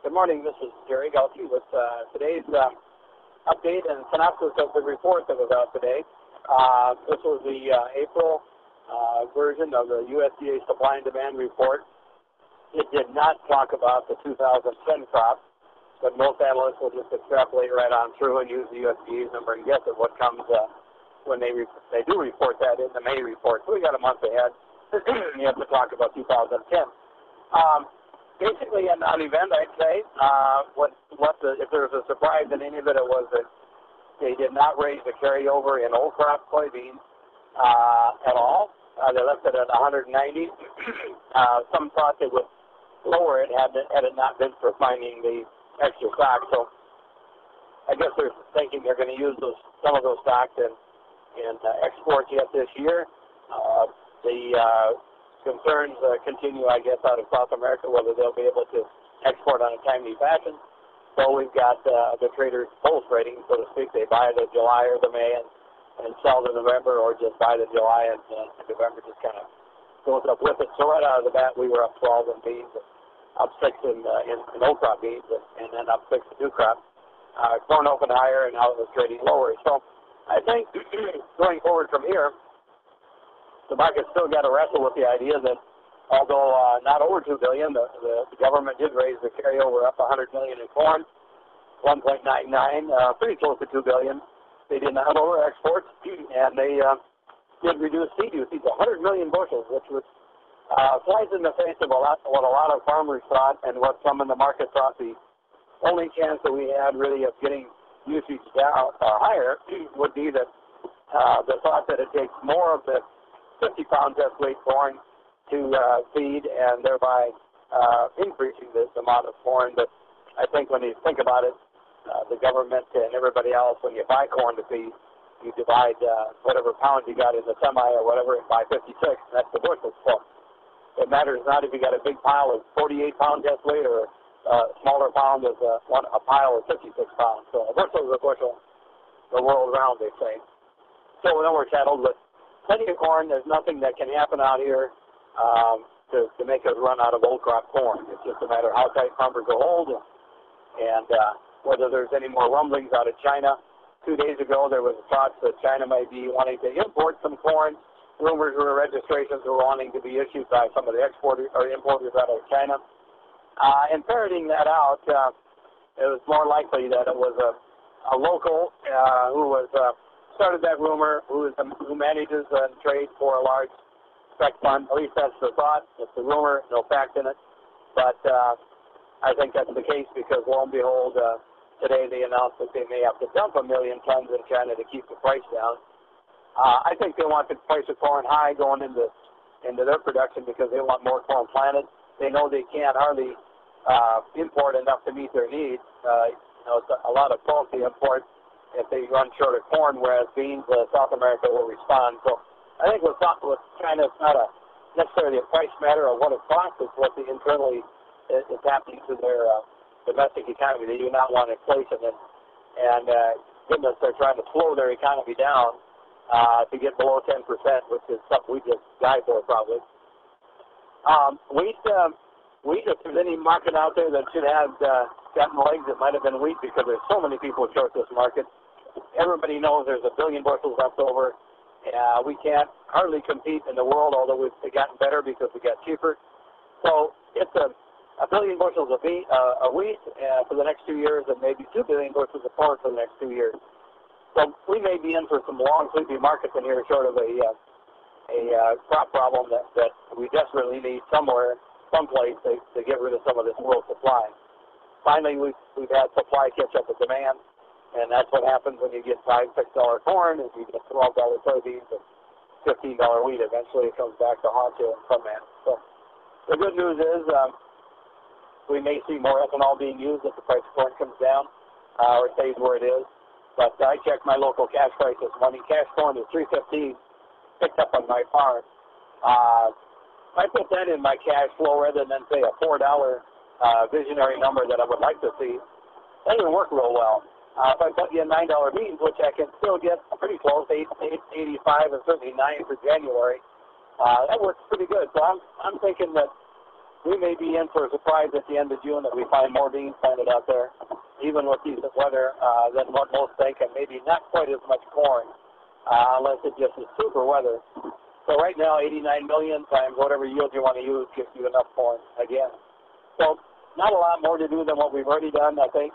Good morning. This is Jerry Gulke with today's update and synopsis of the report that was out today. This was the April version of the USDA Supply and Demand Report. It did not talk about the 2010 crop, but most analysts will just extrapolate right on through and use the USDA's number and guess at what comes when they do report that in the May report. So we got a month ahead. You have to talk about 2010. Basically, a non-event, I'd say. If there was a surprise in any of it, it was that they did not raise the carryover in old crop soybeans at all. They left it at 190. Some thought they would lower it had it not been for finding the extra stock. So I guess they're thinking they're going to use some of those stocks in exports yet this year. The concerns continue, I guess, out of South America, whether they'll be able to export on a timely fashion. So we've got the traders pulse rating, so to speak. They buy the July or the May and sell the November, or just buy the July and November just kind of goes up with it. So right out of the bat, we were up 12 in beans, up 6 in old crop beans, and then up 6 in new crop. Corn opened higher, and now it was trading lower. So I think going forward from here, the market's still got to wrestle with the idea that although not over $2 billion, the government did raise the carryover up $100 million in corn, 1.99, pretty close to $2 billion. They did not lower exports, and they did reduce seed usage, 100 million bushels, which was flies in the face of what a lot of farmers thought and what some in the market thought the only chance that we had really of getting usage down higher would be that the thought that it takes more of the 50-pound test weight corn to feed and thereby increasing this amount of corn. But I think when you think about it, the government and everybody else, when you buy corn to feed, you divide whatever pound you got in the semi or whatever by 56, and that's the bushel. So it matters not if you got a big pile of 48-pound test weight or a smaller pound is a pile of 56 pounds. So a bushel is a bushel the world around, they say. So then we're settled with plenty of corn. There's nothing that can happen out here to make us run out of old crop corn. It's just a matter of how tight farmers will hold and whether there's any more rumblings out of China. 2 days ago, there was thoughts that China might be wanting to import some corn. Rumors were registrations were wanting to be issued by some of the exporters or importers out of China. And ferreting that out, it was more likely that it was a local who started that rumor, who manages and trades for a large spec fund. At least that's the thought. It's a rumor, no fact in it. But I think that's the case because, lo and behold, today they announced that they may have to dump 1 million tons in China to keep the price down. I think they want the price of corn high going into their production because they want more corn planted. They know they can't hardly import enough to meet their needs. It's a lot of faulty imports if they run short of corn, whereas beans, South America will respond. So I think with China, it's not necessarily a price matter of what it costs, it's what internally is happening to their domestic economy. They do not want inflation, and goodness, they're trying to slow their economy down to get below 10%, which is something we just die for probably. Wheat, if there's any market out there that should have gotten legs, it might have been wheat because there's so many people short this market. Everybody knows there's 1 billion bushels left over. We can't hardly compete in the world, although we've gotten better because we got cheaper. So it's a billion bushels of wheat for the next 2 years and maybe 2 billion bushels of corn for the next 2 years. So we may be in for some long, sleepy markets in here short of a crop problem that we desperately need someplace to get rid of some of this world supply. Finally, we've had supply catch up with demand, and that's what happens when you get $5, $6 corn, and you get $12 soybeans and $15 wheat. Eventually, it comes back to haunt you in some manner. So the good news is we may see more ethanol being used if the price of corn comes down or stays where it is. But I checked my local cash price this morning. Cash corn is $3.15 picked up on my farm. I put that in my cash flow rather than, say, a $4 visionary number that I would like to see. That doesn't work real well. If I put in $9 beans, which I can still get pretty close, 8.85 and certainly 9 for January, that works pretty good. So I'm thinking that we may be in for a surprise at the end of June that we find more beans planted out there, even with decent weather, than what most think, and maybe not quite as much corn, unless it just is super weather. So right now, 89 million times whatever yield you want to use gives you enough corn again. So not a lot more to do than what we've already done. I think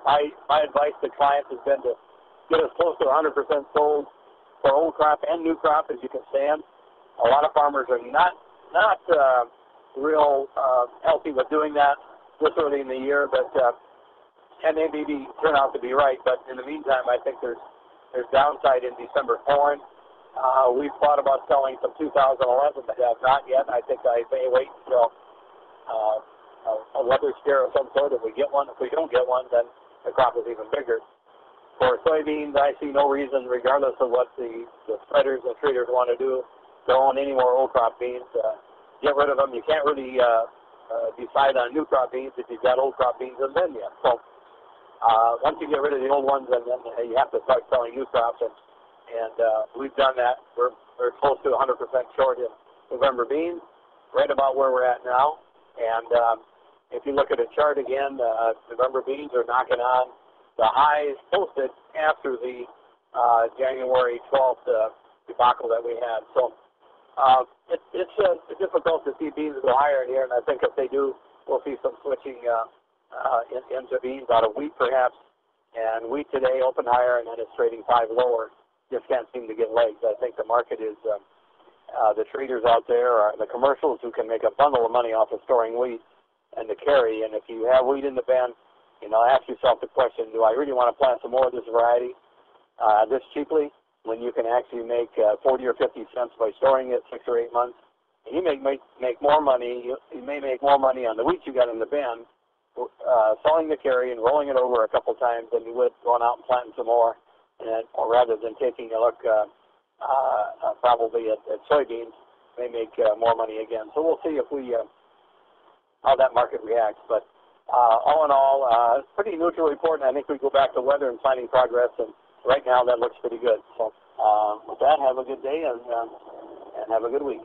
my advice to clients has been to get as close to 100% sold for old crop and new crop as you can stand. A lot of farmers are not real healthy with doing that this early in the year, but and they maybe turn out to be right. But in the meantime, I think there's downside in December corn. We've thought about selling some 2011, but have not yet. I think I may wait until a weather scare of some sort if we get one. If we don't get one, then the crop is even bigger. For soybeans, I see no reason, regardless of what the spreaders and traders want to do, to own any more old crop beans. Get rid of them. You can't really decide on new crop beans if you've got old crop beans in them yet. So once you get rid of the old ones, then you have to start selling new crops, and we've done that. We're close to 100% short in November beans, right about where we're at now. And if you look at a chart again, November beans are knocking on the highs posted after the January 12th debacle that we had. So it's difficult to see beans go higher in here, and I think if they do, we'll see some switching into beans out of wheat perhaps. And wheat today opened higher, and then it's trading 5 lower. Just can't seem to get legs. I think the market is the traders out there, are the commercials who can make a bundle of money off of storing wheat and to carry. And if you have wheat in the bin, ask yourself the question, do I really want to plant some more of this variety this cheaply when you can actually make 40 or 50 cents by storing it 6 or 8 months? And you may make more money. You may make more money on the wheat you got in the bin, selling the carry and rolling it over a couple times than you would going out and planting some more, or rather than taking a look probably at soybeans, may make more money again. So we'll see if how that market reacts. But all in all, pretty neutral report, and I think we go back to weather and planting progress, and right now that looks pretty good. So with that, have a good day and have a good week.